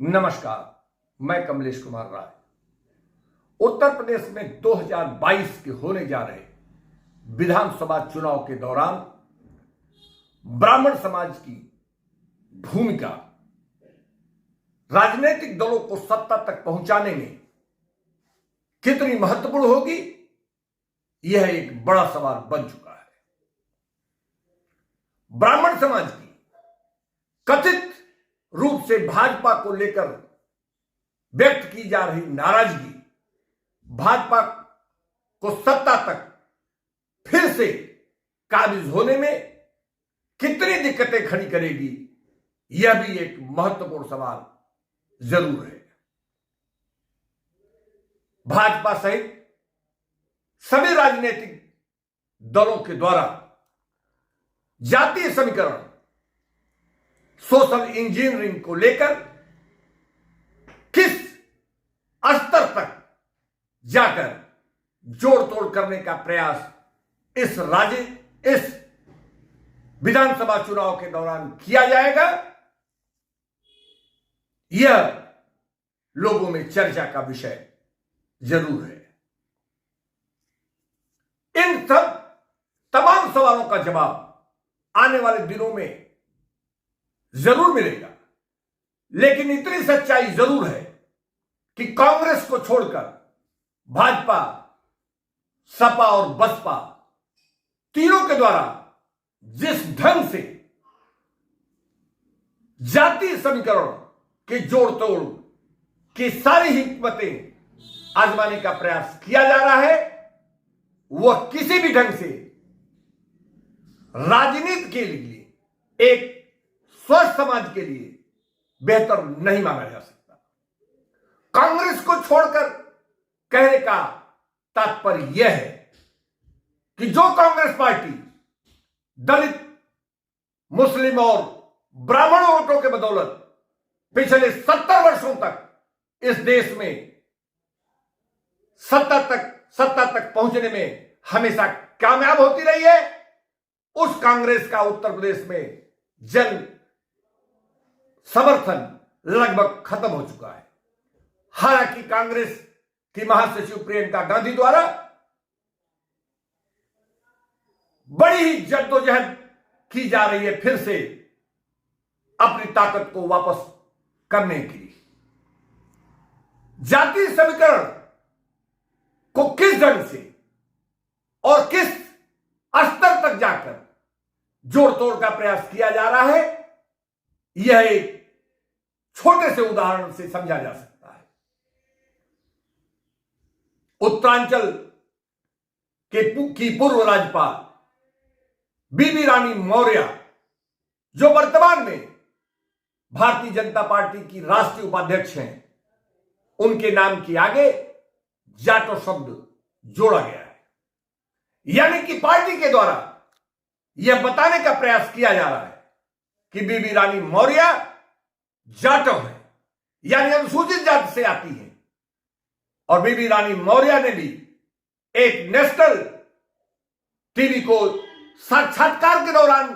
नमस्कार, मैं कमलेश कुमार राय। उत्तर प्रदेश में 2022 के होने जा रहे विधानसभा चुनाव के दौरान ब्राह्मण समाज की भूमिका राजनीतिक दलों को सत्ता तक पहुंचाने में कितनी महत्वपूर्ण होगी, यह एक बड़ा सवाल बन चुका है। ब्राह्मण समाज की कथित रूप से भाजपा को लेकर व्यक्त की जा रही नाराजगी भाजपा को सत्ता तक फिर से काबिज होने में कितनी दिक्कतें खड़ी करेगी, यह भी एक महत्वपूर्ण सवाल जरूर है। भाजपा सहित सभी राजनीतिक दलों के द्वारा जातीय समीकरण, सोशल इंजीनियरिंग को लेकर किस स्तर तक जाकर जोड़ तोड़ करने का प्रयास इस विधानसभा चुनाव के दौरान किया जाएगा, यह लोगों में चर्चा का विषय जरूर है। इन सब तमाम सवालों का जवाब आने वाले दिनों में जरूर मिलेगा, लेकिन इतनी सच्चाई जरूर है कि कांग्रेस को छोड़कर भाजपा, सपा और बसपा तीनों के द्वारा जिस ढंग से जातीय समीकरण के जोड़ तोड़ की सारी हिकमतें आजमाने का प्रयास किया जा रहा है, वह किसी भी ढंग से राजनीति के लिए, एक स्वस्थ समाज के लिए बेहतर नहीं माना जा सकता। कांग्रेस को छोड़कर कहने का तात्पर्य यह है कि जो कांग्रेस पार्टी दलित, मुस्लिम और ब्राह्मण वोटों के बदौलत पिछले 70 वर्षों तक इस देश में सत्ता तक पहुंचने में हमेशा कामयाब होती रही है, उस कांग्रेस का उत्तर प्रदेश में जन समर्थन लगभग खत्म हो चुका है। हालांकि कांग्रेस की महासचिव प्रियंका गांधी द्वारा बड़ी ही जद्दोजहद की जा रही है फिर से अपनी ताकत को वापस करने के लिए। जातीय समीकरण को किस ढंग से और किस स्तर तक जाकर जोड़ तोड़ का प्रयास किया जा रहा है, यह एक छोटे से उदाहरण से समझा जा सकता है। उत्तरांचल की पूर्व राज्यपाल बीबी रानी मौर्य, जो वर्तमान में भारतीय जनता पार्टी की राष्ट्रीय उपाध्यक्ष हैं, उनके नाम के आगे जाटो शब्द जोड़ा गया है। यानी कि पार्टी के द्वारा यह बताने का प्रयास किया जा रहा है कि बीबी रानी मौर्य जाटो है, यानी अनुसूचित जाति से आती है। और बीबी रानी मौर्य ने भी एक नेशनल टीवी को साक्षात्कार के दौरान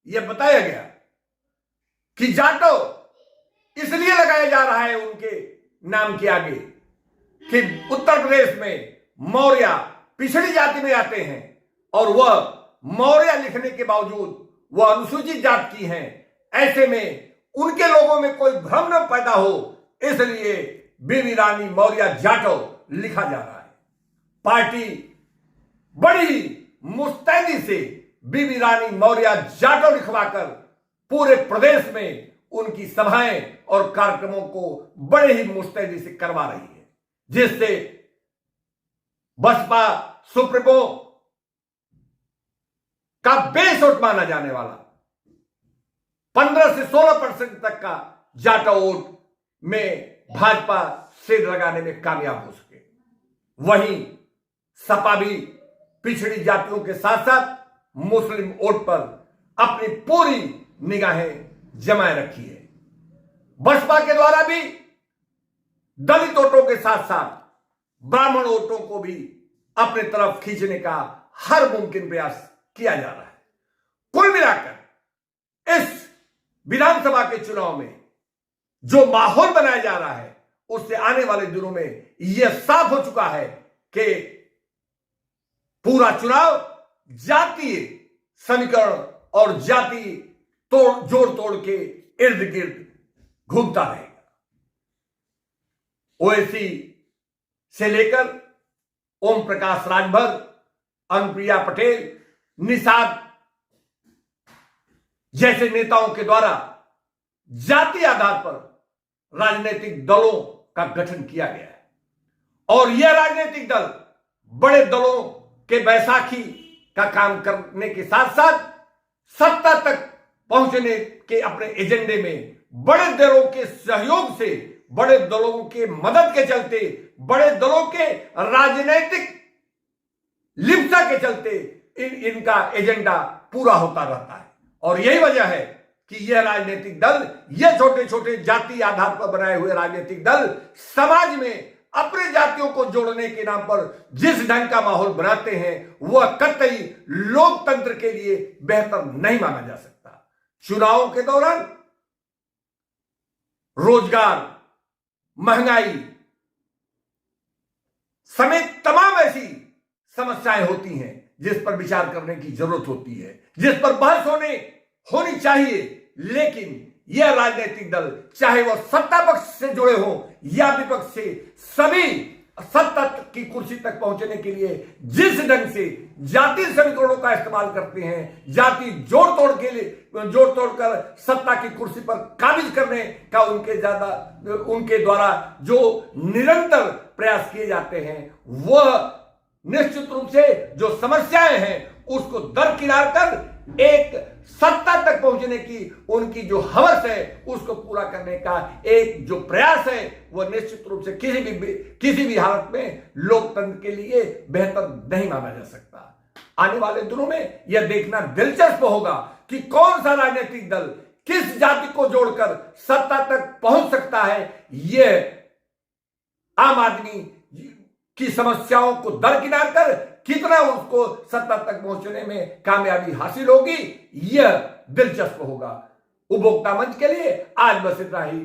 यह बताया गया कि जाटो इसलिए लगाया जा रहा है उनके नाम के आगे कि उत्तर प्रदेश में मौर्य पिछड़ी जाति में आते हैं और वह मौर्य लिखने के बावजूद वह अनुसूचित जाति की हैं। ऐसे में उनके लोगों में कोई भ्रम न पैदा हो, इसलिए बीबी रानी मौर्य जाटो लिखा जा रहा है। पार्टी बड़ी मुस्तैदी से बीबी रानी मौर्य जाटो लिखवाकर पूरे प्रदेश में उनकी सभाएं और कार्यक्रमों को बड़े ही मुस्तैदी से करवा रही है, जिससे बसपा सुप्रीमो का बेस वोट माना जाने वाला 15 से 16% तक का जाटो वोट में भाजपा सिर लगाने में कामयाब हो सके। वहीं सपा भी पिछड़ी जातियों के साथ साथ मुस्लिम वोट पर अपनी पूरी निगाहें जमाए रखी है। बसपा के द्वारा भी दलित वोटों के साथ साथ ब्राह्मण वोटों को भी अपने तरफ खींचने का हर मुमकिन प्रयास किया जा रहा है। कुल मिलाकर इस विधानसभा के चुनाव में जो माहौल बनाया जा रहा है उससे आने वाले दिनों में यह साफ हो चुका है कि पूरा चुनाव जातीय समीकरण और जाति जोड़ तोड़ के इर्द गिर्द घूमता रहेगा। ओवैसी से लेकर ओम प्रकाश राजभर, अनुप्रिया पटेल, निषाद जैसे नेताओं के द्वारा जाति आधार पर राजनीतिक दलों का गठन किया गया है और यह राजनीतिक दल बड़े दलों के बैसाखी का काम करने के साथ साथ सत्ता तक पहुंचने के अपने एजेंडे में बड़े दलों के सहयोग से, बड़े दलों के मदद के चलते, बड़े दलों के राजनीतिक लिप्सा के चलते इनका एजेंडा पूरा होता रहता है। और यही वजह है कि यह राजनीतिक दल, यह छोटे छोटे जाति आधार पर बनाए हुए राजनीतिक दल समाज में अपने जातियों को जोड़ने के नाम पर जिस ढंग का माहौल बनाते हैं वह कतई लोकतंत्र के लिए बेहतर नहीं माना जा सकता। चुनावों के दौरान रोजगार, महंगाई समेत तमाम ऐसी समस्याएं होती हैं जिस पर विचार करने की जरूरत होती है, जिस पर बहस होनी चाहिए। लेकिन यह राजनीतिक दल, चाहे वह सत्ता पक्ष से जुड़े हों या विपक्ष से, सभी सत्ता की कुर्सी तक पहुंचने के लिए जिस ढंग से जाति समीकरणों का इस्तेमाल करते हैं, जाति जोड़ तोड़ कर सत्ता की कुर्सी पर काबिज करने का उनके द्वारा जो निरंतर प्रयास किए जाते हैं, वह निश्चित रूप से जो समस्याएं हैं उसको दरकिनार कर एक सत्ता तक पहुंचने की उनकी जो हवस है उसको पूरा करने का एक जो प्रयास है वह निश्चित रूप से किसी भी हालत में लोकतंत्र के लिए बेहतर नहीं माना जा सकता। आने वाले दिनों में यह देखना दिलचस्प होगा कि कौन सा राजनीतिक दल किस जाति को जोड़कर सत्ता तक पहुंच सकता है। यह आम आदमी की समस्याओं को दरकिनार कर कितना उसको सत्ता तक पहुंचने में कामयाबी हासिल होगी, यह दिलचस्प होगा। उपभोक्ता मंच के लिए आज बस इतना ही।